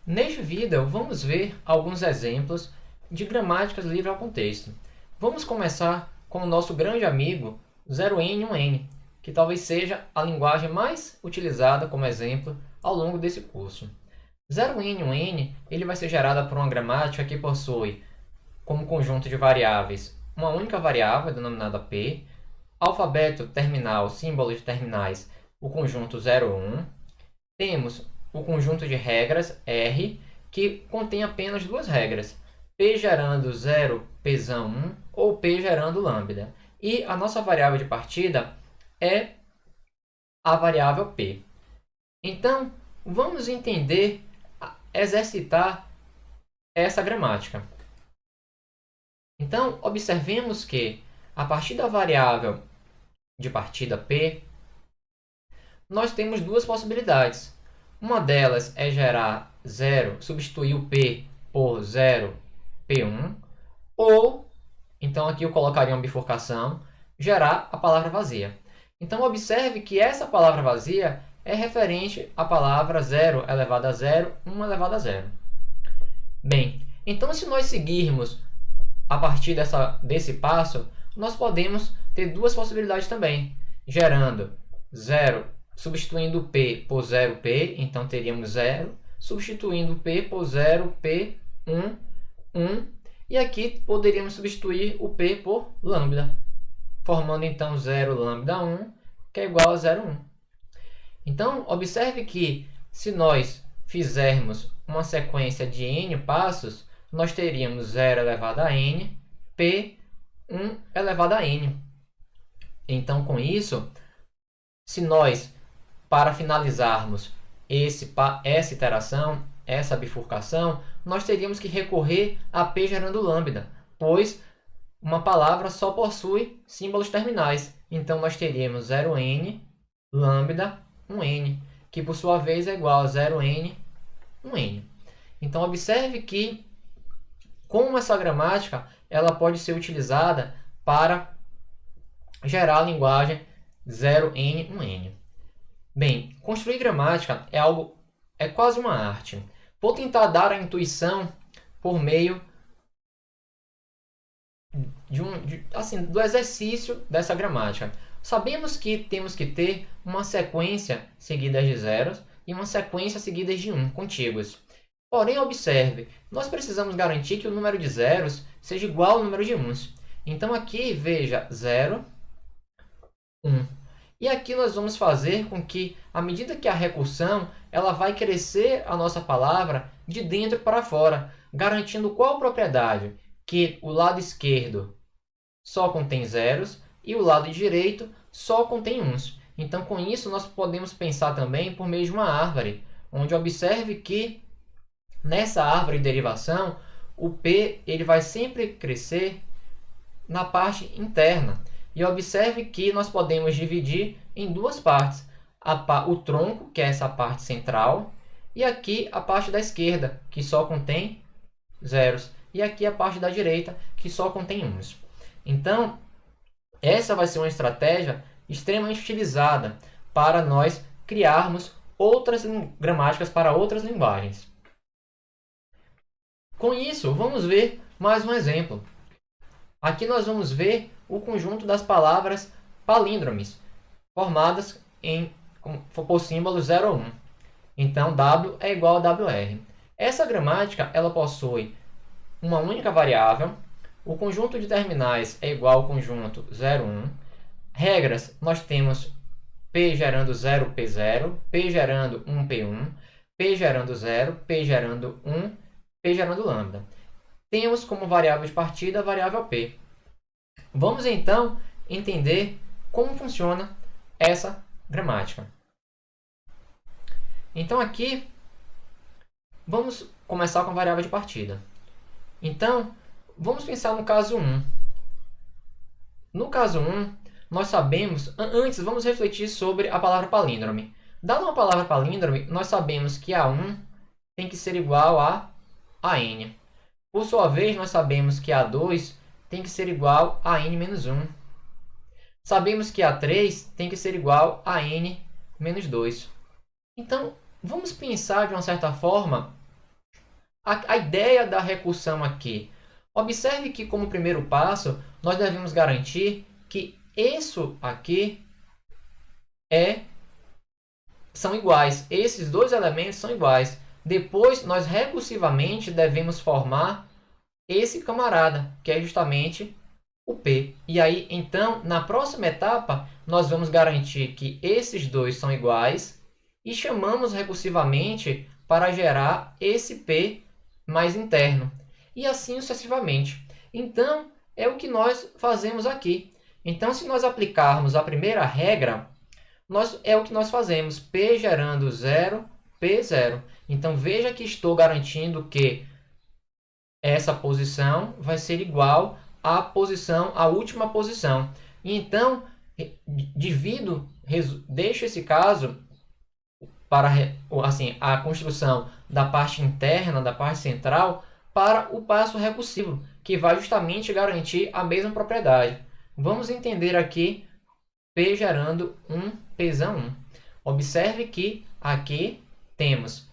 Neste vídeo, vamos ver alguns exemplos de gramáticas livres ao contexto. Vamos começar com o nosso grande amigo 0n e 1n, que talvez seja a linguagem mais utilizada como exemplo ao longo desse curso. 0n e 1n ele vai ser gerado por uma gramática que possui como conjunto de variáveis uma única variável denominada p, alfabeto terminal, símbolos terminais, o conjunto 0, 1. Temos o conjunto de regras R, que contém apenas duas regras, P gerando 0, Pzão 1 ou P gerando lambda. E a nossa variável de partida é a variável P. Então, vamos entender, exercitar essa gramática. Então, observemos que, a partir da variável de partida P, nós temos duas possibilidades. Uma delas é gerar 0, substituir o P por 0, P1, ou, então aqui eu colocaria uma bifurcação, gerar a palavra vazia. Então, observe que essa palavra vazia é referente à palavra 0 elevado a 0, 1 elevado a 0. Bem, então se nós seguirmos a partir desse passo, nós podemos ter duas possibilidades também, gerando 0, substituindo P por 0P, então teríamos 0, substituindo P por 0P, 1, e aqui poderíamos substituir o P por lambda, formando então 0 lambda 1, que é igual a 0,1. Então, observe que se nós fizermos uma sequência de n passos, nós teríamos 0 elevado a n, p, 1 elevado a n. Então, com isso, se nós, para finalizarmos essa iteração, essa bifurcação, nós teríamos que recorrer a p gerando lambda, pois uma palavra só possui símbolos terminais. Então, nós teríamos 0n, lambda, 1n, que por sua vez é igual a 0n, 1n. Então, observe que, como essa gramática ela pode ser utilizada para gerar a linguagem 0n, 1n. Bem, construir gramática é quase uma arte. Vou tentar dar a intuição por meio do exercício dessa gramática. Sabemos que temos que ter uma sequência seguida de zeros e uma sequência seguida de 1 contíguas. Porém, observe, nós precisamos garantir que o número de zeros seja igual ao número de 1s. Então, aqui, veja, 0, 1. E aqui nós vamos fazer com que, à medida que a recursão, ela vai crescer a nossa palavra de dentro para fora, garantindo qual propriedade? Que o lado esquerdo só contém zeros e o lado direito só contém 1s. Então, com isso, nós podemos pensar também por meio de uma árvore, onde observe que nessa árvore de derivação, o P ele vai sempre crescer na parte interna. E observe que nós podemos dividir em duas partes. O tronco, que é essa parte central, e aqui a parte da esquerda, que só contém zeros. E aqui a parte da direita, que só contém 1s. Então, essa vai ser uma estratégia extremamente utilizada para nós criarmos outras gramáticas para outras linguagens. Com isso, vamos ver mais um exemplo. Aqui nós vamos ver o conjunto das palavras palíndromes, formadas por símbolo 0 ou 1. Então, W é igual a WR. Essa gramática ela possui uma única variável, o conjunto de terminais é igual ao conjunto 0, 1. Regras, nós temos P gerando 0, P0, P gerando 1, P1, P gerando 0, P gerando 1, P gerando lambda. Temos como variável de partida a variável P. Vamos então entender como funciona essa gramática. Então aqui, vamos começar com a variável de partida. Então, vamos pensar no caso 1. No caso 1, nós sabemos, antes vamos refletir sobre a palavra palíndrome. Dada uma palavra palíndrome, nós sabemos que A1 tem que ser igual a AN. Por sua vez, nós sabemos que A2 tem que ser igual a n-1. Sabemos que A3 tem que ser igual a n-2. Então, vamos pensar de uma certa forma a ideia da recursão aqui? Observe que, como primeiro passo, nós devemos garantir que isso aqui são iguais. Esses dois elementos são iguais. Depois, nós recursivamente devemos formar esse camarada, que é justamente o P. E aí, então, na próxima etapa, nós vamos garantir que esses dois são iguais e chamamos recursivamente para gerar esse P mais interno. E assim sucessivamente. Então, é o que nós fazemos aqui. Então, se nós aplicarmos a primeira regra, é o que nós fazemos. P gerando 0, P 0. Então, veja que estou garantindo que essa posição vai ser igual à última posição. E então, deixo esse caso para assim, a construção da parte interna, da parte central, para o passo recursivo, que vai justamente garantir a mesma propriedade. Vamos entender aqui P gerando 1, Pzão 1. Observe que aqui temos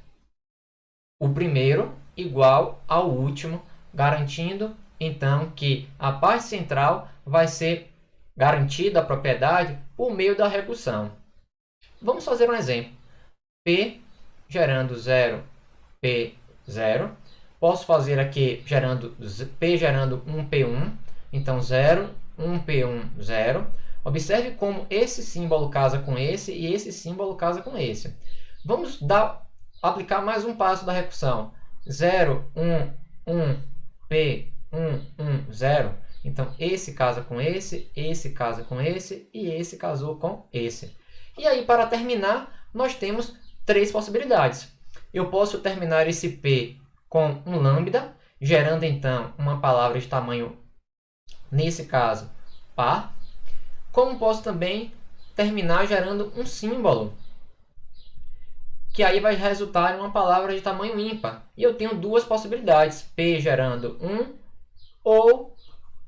o primeiro igual ao último, garantindo então que a parte central vai ser garantida a propriedade por meio da recursão. Vamos fazer um exemplo. P gerando 0, P 0. Posso fazer aqui P gerando 1P1. Então 0, 1P1, 0. Observe como esse símbolo casa com esse e esse símbolo casa com esse. Vamos aplicar mais um passo da recursão. 0, 1, 1, P, 1, 1, 0. Então, esse casa com esse casa com esse e esse casou com esse. E aí, para terminar, nós temos três possibilidades. Eu posso terminar esse P com um lambda, gerando, então, uma palavra de tamanho, nesse caso, par. Como posso também terminar gerando um símbolo, que aí vai resultar em uma palavra de tamanho ímpar. E eu tenho duas possibilidades, P gerando 1 ou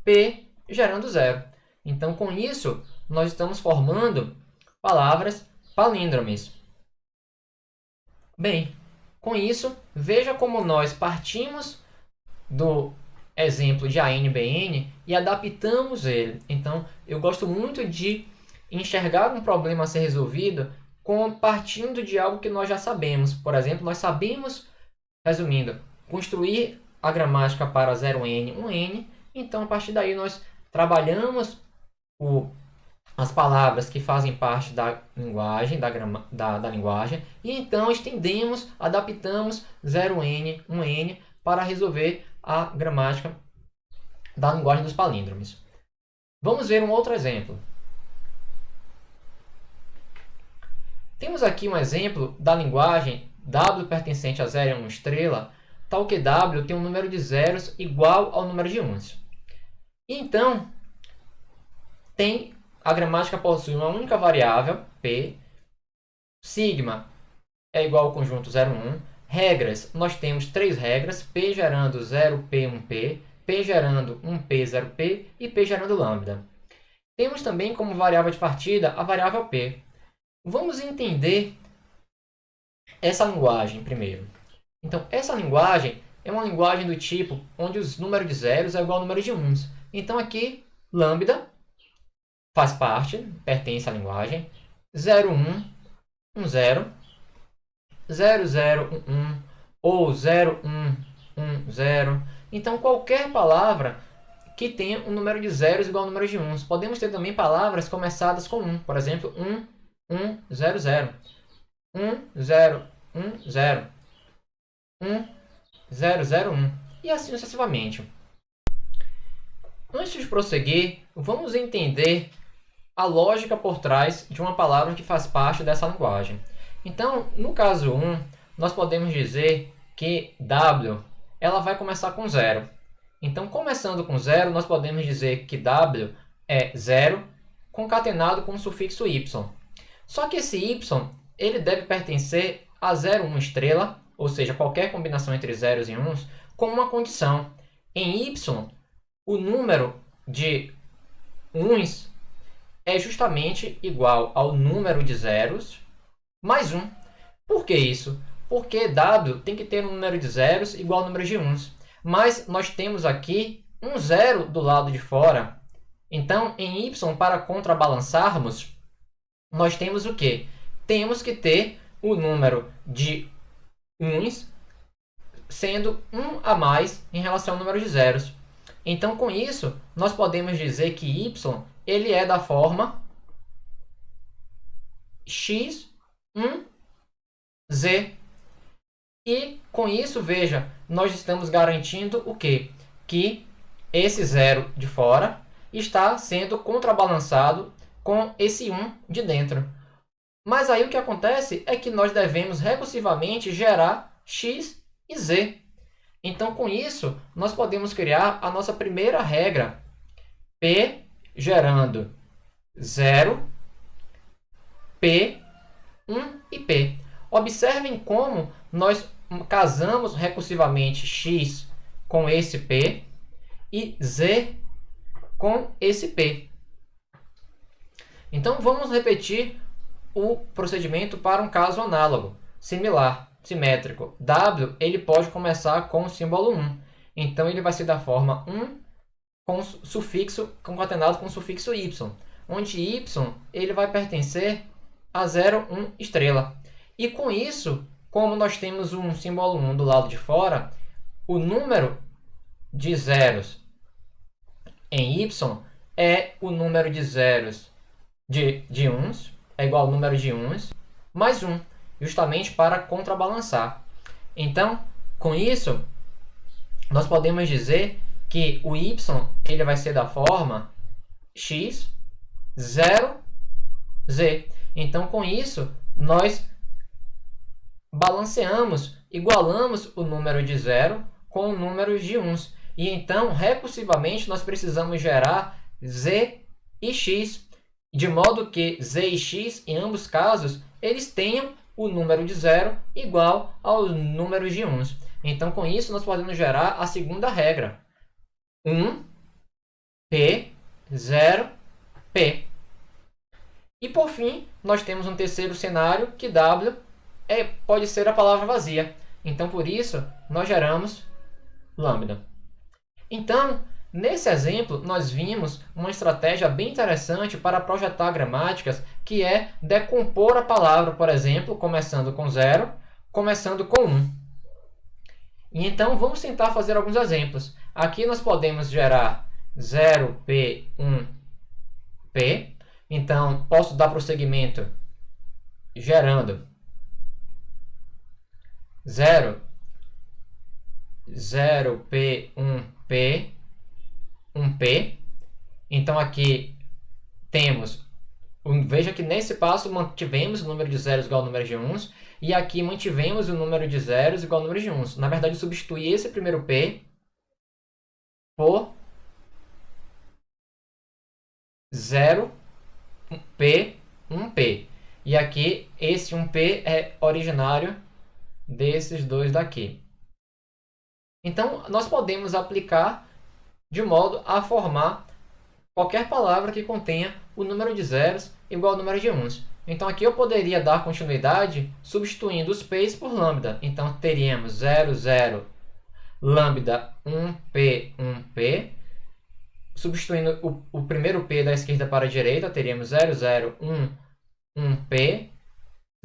P gerando 0. Então, com isso, nós estamos formando palavras palíndromes. Bem, com isso, veja como nós partimos do exemplo de ANBN e adaptamos ele. Então, eu gosto muito de enxergar um problema a ser resolvido partindo de algo que nós já sabemos. Por exemplo, nós sabemos, resumindo, construir a gramática para 0n, 1n. Então, a partir daí, nós trabalhamos as palavras que fazem parte da linguagem, da linguagem, e então estendemos, adaptamos 0n, 1n para resolver a gramática da linguagem dos palíndromes. Vamos ver um outro exemplo. Temos aqui um exemplo da linguagem W pertencente a 0 e 1 estrela, tal que W tem um número de zeros igual ao número de uns. E então, a gramática possui uma única variável, P, sigma é igual ao conjunto 0, 1. Regras, nós temos três regras, P gerando 0P, 1P, P gerando 1P, 0P e P gerando lambda. Temos também como variável de partida a variável P. Vamos entender essa linguagem primeiro. Então, essa linguagem é uma linguagem do tipo onde os números de zeros é igual ao número de uns. Então, aqui, lambda faz parte, pertence à linguagem, 0, 1, 1, 0, 0, 0, 1, 1, ou 0, 1, 1, 0. Então, qualquer palavra que tenha um número de zeros igual ao número de uns. Podemos ter também palavras começadas com 1. Por exemplo, 1, 1, 0, 0. 1, 0, 1, 0. 1, 0, 0, 1. E assim sucessivamente. Antes de prosseguir, vamos entender a lógica por trás de uma palavra que faz parte dessa linguagem. Então, no caso 1, nós podemos dizer que W ela vai começar com 0. Então, começando com 0, nós podemos dizer que W é 0 concatenado com o sufixo Y. Só que esse Y ele deve pertencer a 0, 1 estrela, ou seja, qualquer combinação entre zeros e uns, com uma condição. Em Y, o número de uns é justamente igual ao número de zeros mais 1. Por que isso? porque W tem que ter um número de zeros igual ao número de uns. Mas nós temos aqui um zero do lado de fora. Então, em y, para contrabalançarmos, nós temos o quê? Temos que ter o número de uns sendo um a mais em relação ao número de zeros. Então, com isso, nós podemos dizer que y ele é da forma x, 1, z. E, com isso, veja, nós estamos garantindo o quê? Que esse zero de fora está sendo contrabalançado com esse 1 de dentro. Mas aí o que acontece é que nós devemos recursivamente gerar x e z. Então, com isso, nós podemos criar a nossa primeira regra, P gerando 0, P, 1 e P. Observem como nós casamos recursivamente x com esse P e z com esse P. Então, vamos repetir o procedimento para um caso análogo, similar, simétrico. W ele pode começar com o símbolo 1. Então, ele vai ser da forma 1 com sufixo concatenado com o sufixo y, onde y ele vai pertencer a 0, 1 estrela. E com isso, como nós temos um símbolo 1 do lado de fora, o número de zeros em y é o número de zeros de uns, é igual ao número de uns, mais 1, justamente para contrabalançar. Então, com isso, nós podemos dizer que o y ele vai ser da forma x, 0, z. Então, com isso, nós balanceamos, igualamos o número de 0 com o número de uns. E então, recursivamente, nós precisamos gerar z e x, de modo que z e x, em ambos casos, eles tenham o número de 0 igual ao número de uns. Então, com isso, nós podemos gerar a segunda regra. 1, P, 0, P. E, por fim, nós temos um terceiro cenário, que W pode ser a palavra vazia. Então, por isso, nós geramos lambda. Então, nesse exemplo, nós vimos uma estratégia bem interessante para projetar gramáticas, que é decompor a palavra, por exemplo, começando com 0, começando com 1. E então, vamos tentar fazer alguns exemplos. Aqui nós podemos gerar 0p, 1p. Então, posso dar prosseguimento gerando 0, 0p, 1p, 1p. Então, aqui temos, veja que nesse passo mantivemos o número de zeros igual ao número de uns, e aqui mantivemos o número de zeros igual ao número de uns. Na verdade, eu substituí esse primeiro p por 0, p, 1p. E aqui, esse 1p é originário desses dois daqui. Então, nós podemos aplicar de modo a formar qualquer palavra que contenha o número de zeros igual ao número de uns. Então, aqui eu poderia dar continuidade substituindo os p's por lambda. Então, teríamos 0, 0, lambda 1p, 1p. Substituindo o primeiro p da esquerda para a direita, teríamos 0, 0, 1, 1p,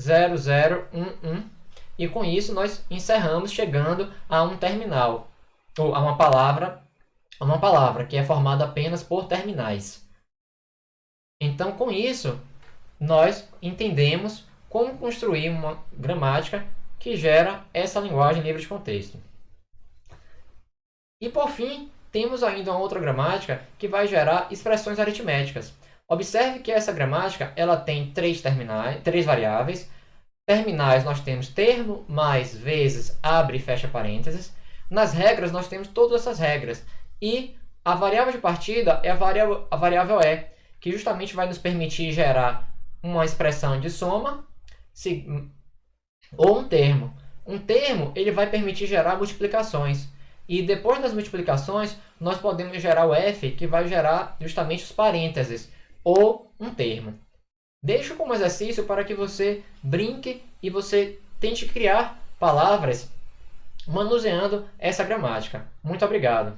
0, 0, 1, 1. E com isso nós encerramos chegando a um terminal, ou a uma palavra que é formada apenas por terminais. Então, com isso, nós entendemos como construir uma gramática que gera essa linguagem livre de contexto. E, por fim, temos ainda uma outra gramática que vai gerar expressões aritméticas. Observe que essa gramática ela tem três variáveis. Terminais nós temos termo, mais, vezes, abre e fecha parênteses. Nas regras nós temos todas essas regras. E a variável de partida é a variável e, que justamente vai nos permitir gerar uma expressão de soma ou um termo. Um termo ele vai permitir gerar multiplicações. E depois das multiplicações, nós podemos gerar o f, que vai gerar justamente os parênteses, ou um termo. Deixo como exercício para que você brinque e você tente criar palavras manuseando essa gramática. Muito obrigado.